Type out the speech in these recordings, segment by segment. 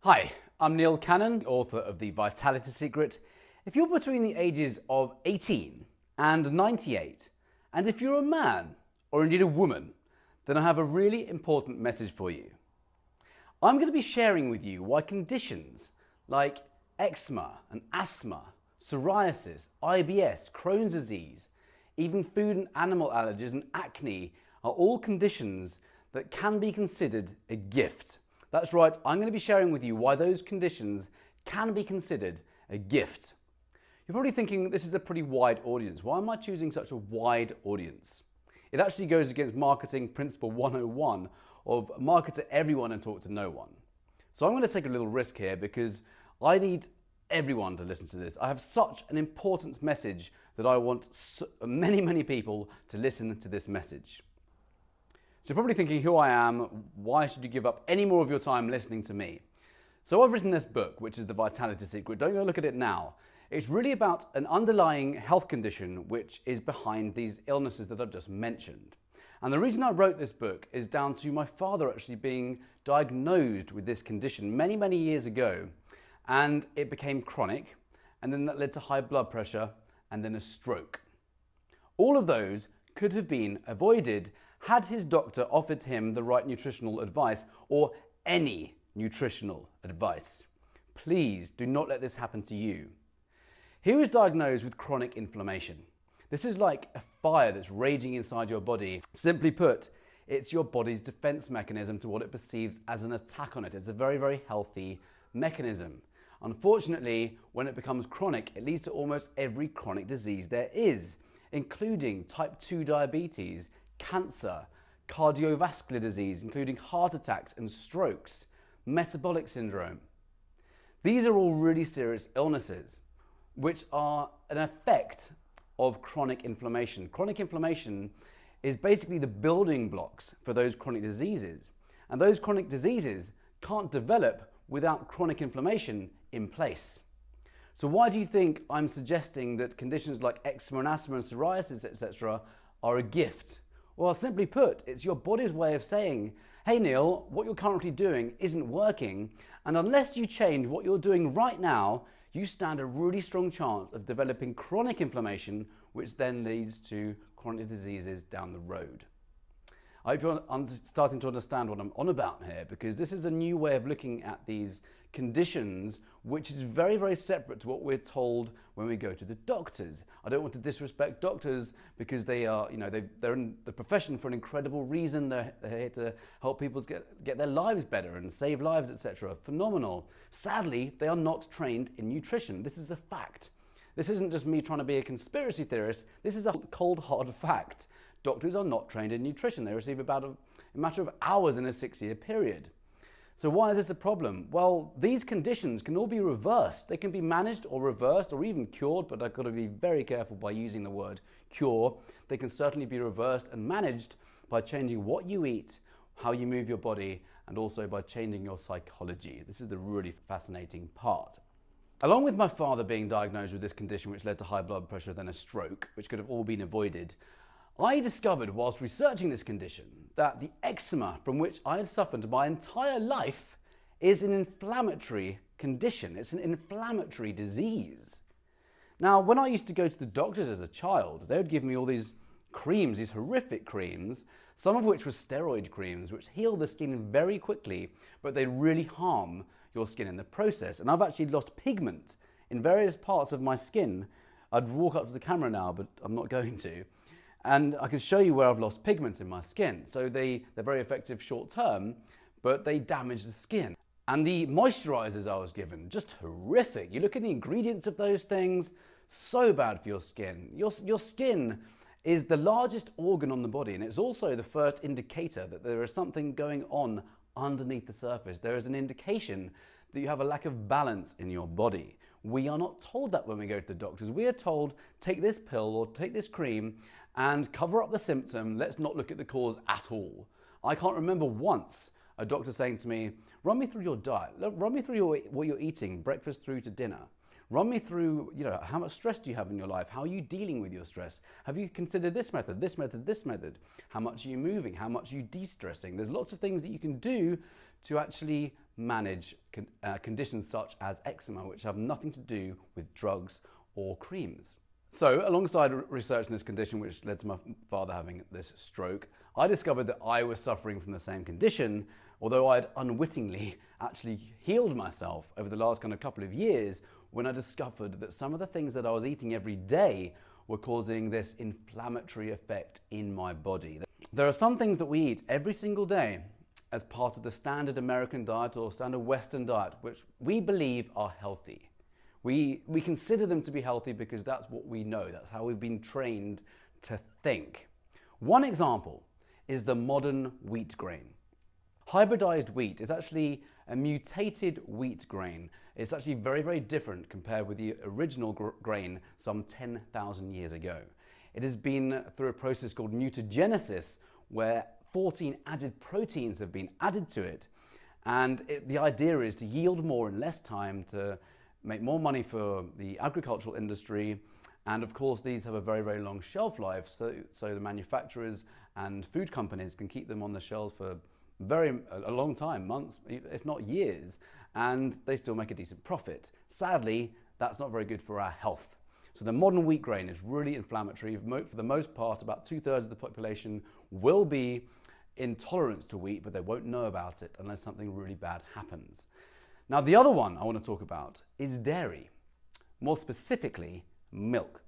Hi, I'm Neil Cannon, author of The Vitality Secret. If you're between the ages of 18 and 98, and if you're a man or indeed a woman, then I have a really important message for you. I'm going to be sharing with you why conditions like eczema and asthma, psoriasis, IBS, Crohn's disease, even food and animal allergies and acne are all conditions that can be considered a gift. That's right, I'm going to be sharing with you why those conditions can be considered a gift. You're probably thinking this is a pretty wide audience. Why am I choosing such a wide audience? It actually goes against marketing principle 101 of market to everyone and talk to no one. So I'm going to take a little risk here because I need everyone to listen to this. I have such an important message that I want many people to listen to this message. So you're probably thinking who I am, why should you give up any more of your time listening to me? So I've written this book, which is The Vitality Secret. Don't go look at it now. It's really about an underlying health condition which is behind these illnesses that I've just mentioned. And the reason I wrote this book is down to my father actually being diagnosed with this condition many years ago. And it became chronic, and then that led to high blood pressure and then a stroke. All of those could have been avoided had his doctor offered him the right nutritional advice or any nutritional advice. Please do not let this happen to you. He was diagnosed with chronic inflammation. This is like a fire that's raging inside your body. Simply put, it's your body's defense mechanism to what it perceives as an attack on it. It's a very healthy mechanism. Unfortunately, when it becomes chronic, it leads to almost every chronic disease there is, including type 2 diabetes, cancer, cardiovascular disease, including heart attacks and strokes, metabolic syndrome. These are all really serious illnesses, which are an effect of chronic inflammation. Chronic inflammation is basically the building blocks for those chronic diseases. And those chronic diseases can't develop without chronic inflammation in place. So why do you think I'm suggesting that conditions like eczema and asthma and psoriasis, etc., are a gift? Well, simply put, it's your body's way of saying, hey Neil, what you're currently doing isn't working, and unless you change what you're doing right now, you stand a really strong chance of developing chronic inflammation, which then leads to chronic diseases down the road. I hope you're starting to understand what I'm on about here, because this is a new way of looking at these conditions, which is very separate to what we're told when we go to the doctors. I don't want to disrespect doctors because they are, they're in the profession for an incredible reason. They're here to help people get their lives better and save lives, etc. Phenomenal. Sadly, they are not trained in nutrition. This is a fact. This isn't just me trying to be a conspiracy theorist. This is a cold, hard fact. Doctors are not trained in nutrition. They receive about a matter of hours in a 6-year period. So why is this a problem? Well, these conditions can all be reversed. They can be managed or reversed or even cured, but I've got to be very careful by using the word cure. They can certainly be reversed and managed by changing what you eat, how you move your body, and also by changing your psychology. This is the really fascinating part. Along with my father being diagnosed with this condition, which led to high blood pressure, then a stroke, which could have all been avoided, I discovered whilst researching this condition that the eczema from which I had suffered my entire life is an inflammatory condition. It's an inflammatory disease. Now, when I used to go to the doctors as a child, they would give me all these creams, these horrific creams, some of which were steroid creams, which heal the skin very quickly, but they really harm your skin in the process. And I've actually lost pigment in various parts of my skin. I'd walk up to the camera now, but I'm not going to. And I can show you where I've lost pigment in my skin. So they're very effective short term, but they damage the skin. And the moisturizers I was given, just horrific. You look at the ingredients of those things, so bad for your skin. Your skin is the largest organ on the body, and it's also the first indicator that there is something going on underneath the surface. There is an indication that you have a lack of balance in your body. We are not told that when we go to the doctors. We are told, take this pill or take this cream and cover up the symptom. Let's not look at the cause at all. I can't remember once a doctor saying to me, run me through your diet. Run me through what you're eating, breakfast through to dinner. Run me through, how much stress do you have in your life? How are you dealing with your stress? Have you considered this method, this method, this method? How much are you moving? How much are you de-stressing? There's lots of things that you can do to actually manage conditions such as eczema, which have nothing to do with drugs or creams. So, alongside researching this condition, which led to my father having this stroke, I discovered that I was suffering from the same condition, although I had unwittingly actually healed myself over the last couple of years when I discovered that some of the things that I was eating every day were causing this inflammatory effect in my body. There are some things that we eat every single day as part of the standard American diet or standard Western diet, which we believe are healthy. We consider them to be healthy because that's what we know. That's how we've been trained to think. One example is the modern wheat grain. Hybridized wheat is actually a mutated wheat grain. It's actually very, very different compared with the original grain some 10,000 years ago. It has been through a process called mutagenesis, where 14 added proteins have been added to it. And the idea is to yield more in less time, to make more money for the agricultural industry. And of course, these have a very, very long shelf life. So the manufacturers and food companies can keep them on the shelves for a long time, months, if not years, and they still make a decent profit. Sadly, that's not very good for our health. So the modern wheat grain is really inflammatory. For the most part, about 2/3 of the population will be intolerant to wheat, but they won't know about it unless something really bad happens. Now, the other one I want to talk about is dairy, more specifically, milk.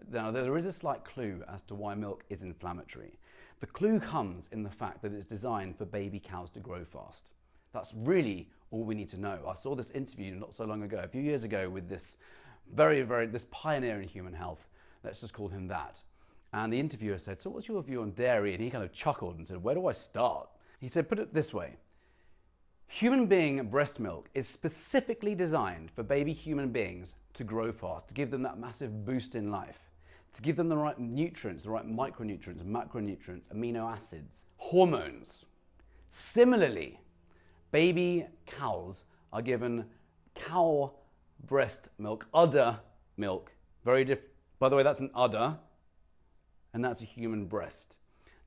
Now, there is a slight clue as to why milk is inflammatory. The clue comes in the fact that it's designed for baby cows to grow fast. That's really all we need to know. I saw this interview not so long ago, a few years ago, with this this pioneer in human health. Let's just call him that. And the interviewer said, "So what's your view on dairy?" And he kind of chuckled and said, "Where do I start?" He said, "Put it this way. Human being breast milk is specifically designed for baby human beings to grow fast, to give them that massive boost in life, to give them the right nutrients, the right micronutrients, macronutrients, amino acids, hormones. Similarly, baby cows are given cow breast milk, udder milk, very different. By the way, that's an udder, and that's a human breast.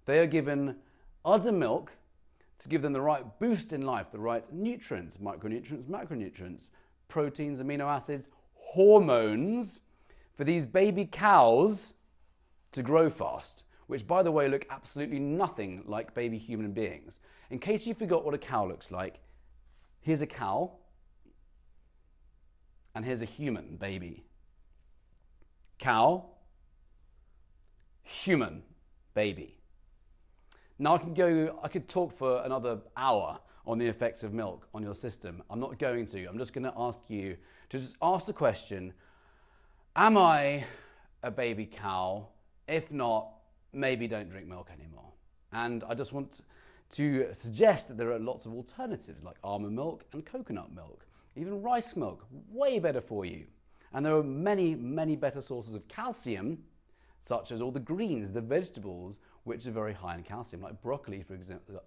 They are given udder milk to give them the right boost in life, the right nutrients, micronutrients, macronutrients, proteins, amino acids, hormones, for these baby cows to grow fast, which, by the way, look absolutely nothing like baby human beings. In case you forgot what a cow looks like, here's a cow, and here's a human baby. Cow, human baby. Now I could talk for another hour on the effects of milk on your system. I'm not going to. I'm just going to ask you to just ask the question, am I a baby cow? If not, maybe don't drink milk anymore. And I just want to suggest that there are lots of alternatives like almond milk and coconut milk, even rice milk, way better for you. And there are many, many better sources of calcium, such as all the greens, the vegetables, which are very high in calcium, like broccoli, for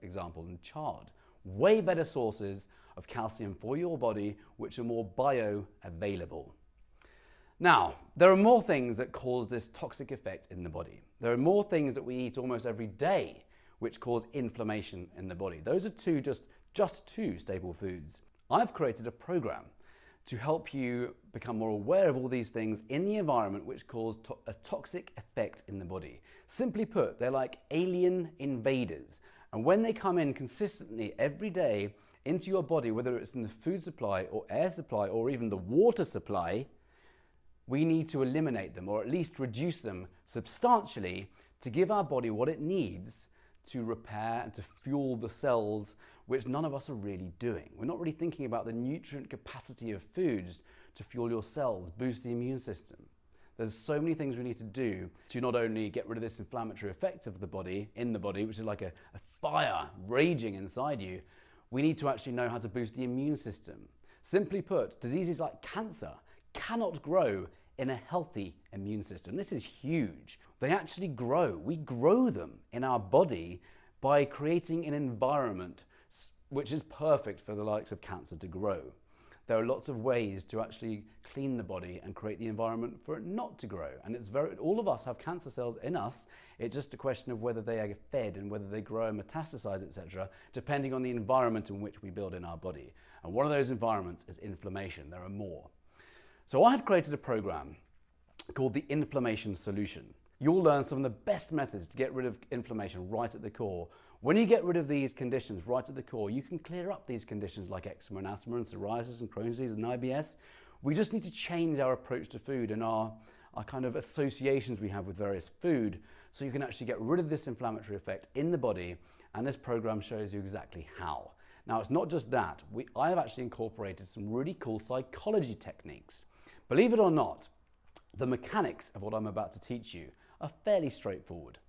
example, and chard. Way better sources of calcium for your body, which are more bioavailable. Now, there are more things that cause this toxic effect in the body. There are more things that we eat almost every day which cause inflammation in the body. Those are just two staple foods. I've created a program to help you become more aware of all these things in the environment which cause a toxic effect in the body. Simply put, they're like alien invaders. And when they come in consistently every day into your body, whether it's in the food supply or air supply or even the water supply, we need to eliminate them, or at least reduce them substantially, to give our body what it needs to repair and to fuel the cells, which none of us are really doing. We're not really thinking about the nutrient capacity of foods to fuel your cells, boost the immune system. There's so many things we need to do to not only get rid of this inflammatory effect of the body, which is like a fire raging inside you, we need to actually know how to boost the immune system. Simply put, diseases like cancer cannot grow in a healthy immune system. This is huge. They actually grow. We grow them in our body by creating an environment which is perfect for the likes of cancer to grow. there are lots of ways to actually clean the body and create the environment for it not to grow. And all of us have cancer cells in us. It's just a question of whether they are fed and whether they grow and metastasize, etc., depending on the environment in which we build in our body. And one of those environments is inflammation. There are more. So I have created a program called the Inflammation Solution. You'll learn some of the best methods to get rid of inflammation right at the core. When you get rid of these conditions right at the core, you can clear up these conditions like eczema and asthma and psoriasis and Crohn's disease and IBS. We just need to change our approach to food and our kind of associations we have with various food, so you can actually get rid of this inflammatory effect in the body, and this program shows you exactly how. Now, it's not just that. I have actually incorporated some really cool psychology techniques. Believe it or not, the mechanics of what I'm about to teach you are fairly straightforward.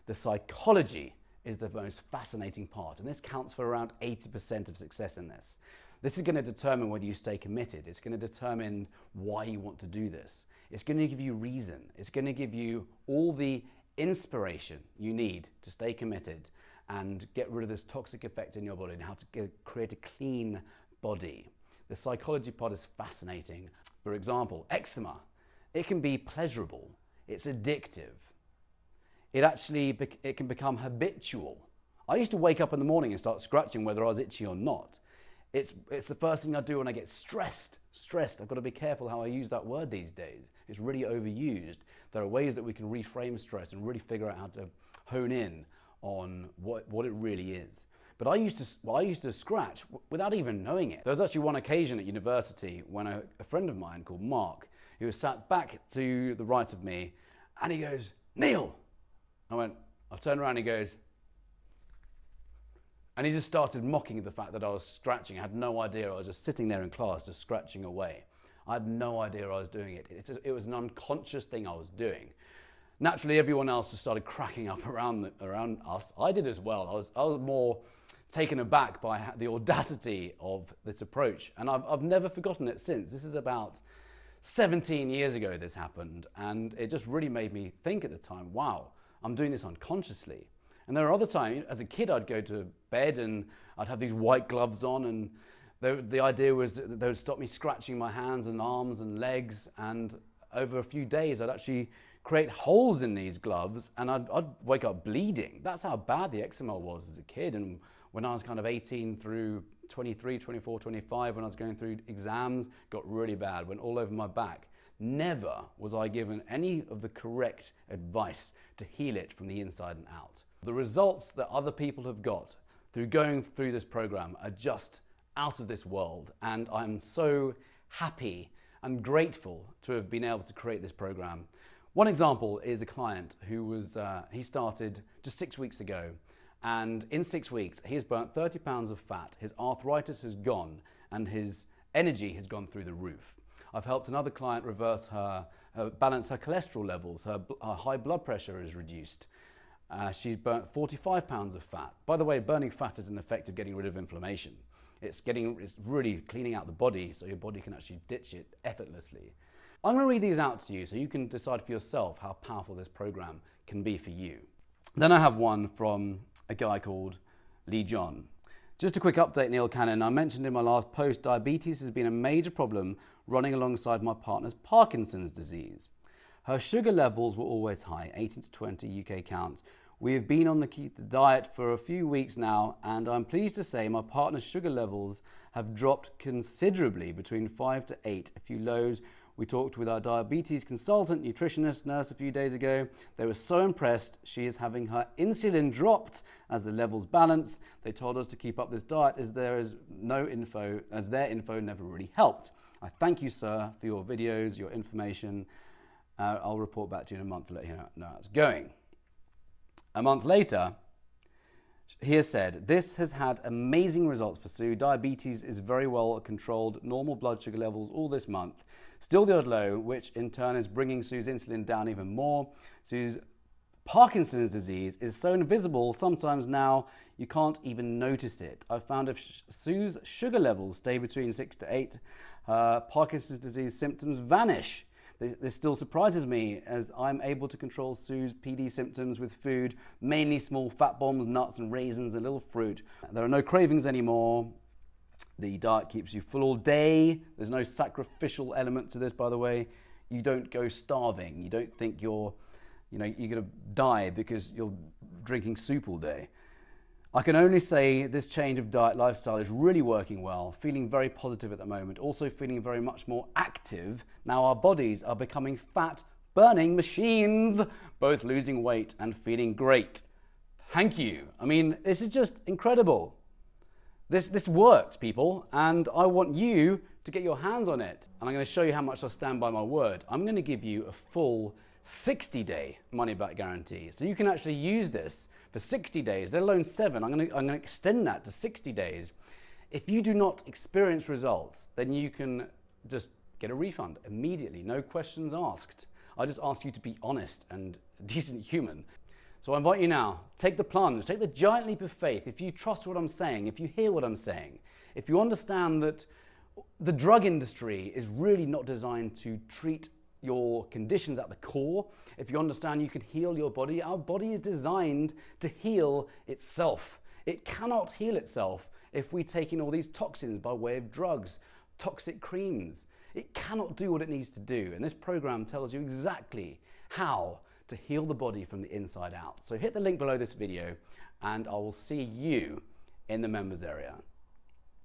The psychology is the most fascinating part, and this counts for around 80% of success in this. This is going to determine whether you stay committed. It's going to determine why you want to do this. It's going to give you reason. It's going to give you all the inspiration you need to stay committed and get rid of this toxic effect in your body and how to create a clean body. The psychology part is fascinating. For example, eczema. It can be pleasurable. It's addictive. It can become habitual. I used to wake up in the morning and start scratching whether I was itchy or not. It's the first thing I do when I get stressed. I've got to be careful how I use that word these days. It's really overused. There are ways that we can reframe stress and really figure out how to hone in on what it really is. But I used to scratch without even knowing it. There was actually one occasion at university when a friend of mine called Mark, he was sat back to the right of me, and he goes, "Neil." I turned around and he goes, and he just started mocking the fact that I was scratching. I had no idea. I was just sitting there in class, just scratching away. I had no idea I was doing it. It was an unconscious thing I was doing. Naturally, everyone else just started cracking up around us. I did as well. I was more taken aback by the audacity of this approach, and I've never forgotten it since. This is about 17 years ago this happened, and it just really made me think at the time, wow, I'm doing this unconsciously. And there are other times, as a kid, I'd go to bed and I'd have these white gloves on, and the idea was that they would stop me scratching my hands and arms and legs, and over a few days I'd actually create holes in these gloves and I'd wake up bleeding. That's how bad the eczema was as a kid. And when I was kind of 18 through 23, 24, 25, when I was going through exams, got really bad, went all over my back. Never was I given any of the correct advice to heal it from the inside and out. The results that other people have got through going through this program are just out of this world, and I'm so happy and grateful to have been able to create this program. One example is a client who he started just 6 weeks ago, and in 6 weeks he has burnt 30 pounds of fat, his arthritis has gone, and his energy has gone through the roof. I've helped another client reverse balance her cholesterol levels, her high blood pressure is reduced. She's burnt 45 pounds of fat. By the way, burning fat is an effect of getting rid of inflammation. It's really cleaning out the body so your body can actually ditch it effortlessly. I'm going to read these out to you so you can decide for yourself how powerful this program can be for you. Then I have one from a guy called Lee John. Just a quick update, Neil Cannon. I mentioned in my last post, diabetes has been a major problem running alongside my partner's Parkinson's disease. Her sugar levels were always high, 18 to 20 UK count. We have been on the keto diet for a few weeks now, and I'm pleased to say my partner's sugar levels have dropped considerably, between 5 to 8, a few lows. We talked with our diabetes consultant, nutritionist, nurse a few days ago. They were so impressed. She is having her insulin dropped as the levels balance. They told us to keep up this diet as their info never really helped. I thank you, sir, for your videos, your information. I'll report back to you in a month to let you know how it's going. A month later, he has said, this has had amazing results for Sue. Diabetes is very well controlled, normal blood sugar levels all this month. Still the odd low, which in turn is bringing Sue's insulin down even more. Sue's Parkinson's disease is so invisible sometimes now you can't even notice it. I've found if Sue's sugar levels stay between 6 to 8, Parkinson's disease symptoms vanish. This still surprises me as I'm able to control Sue's PD symptoms with food, mainly small fat bombs, nuts and raisins, and little fruit. There are no cravings anymore. The diet keeps you full all day. There's no sacrificial element to this, by the way. You don't go starving. You don't think you're going to die because you're drinking soup all day. I can only say this change of diet lifestyle is really working well, feeling very positive at the moment, also feeling very much more active. Now our bodies are becoming fat burning machines, both losing weight and feeling great. Thank you. I mean, this is just incredible. This works, people, and I want you to get your hands on it. And I'm going to show you how much I stand by my word. I'm going to give you a full 60-day money-back guarantee. So you can actually use this for 60 days, let alone 7. I'm going to extend that to 60 days. If you do not experience results, then you can just get a refund immediately, no questions asked. I just ask you to be honest and a decent human. So I invite you now, take the plunge, take the giant leap of faith. If you trust what I'm saying, if you hear what I'm saying, if you understand that the drug industry is really not designed to treat your conditions at the core, if you understand you can heal your body, our body is designed to heal itself. It cannot heal itself if we take in all these toxins by way of drugs, toxic creams. It cannot do what it needs to do. And this program tells you exactly how to heal the body from the inside out. So hit the link below this video and I will see you in the members area.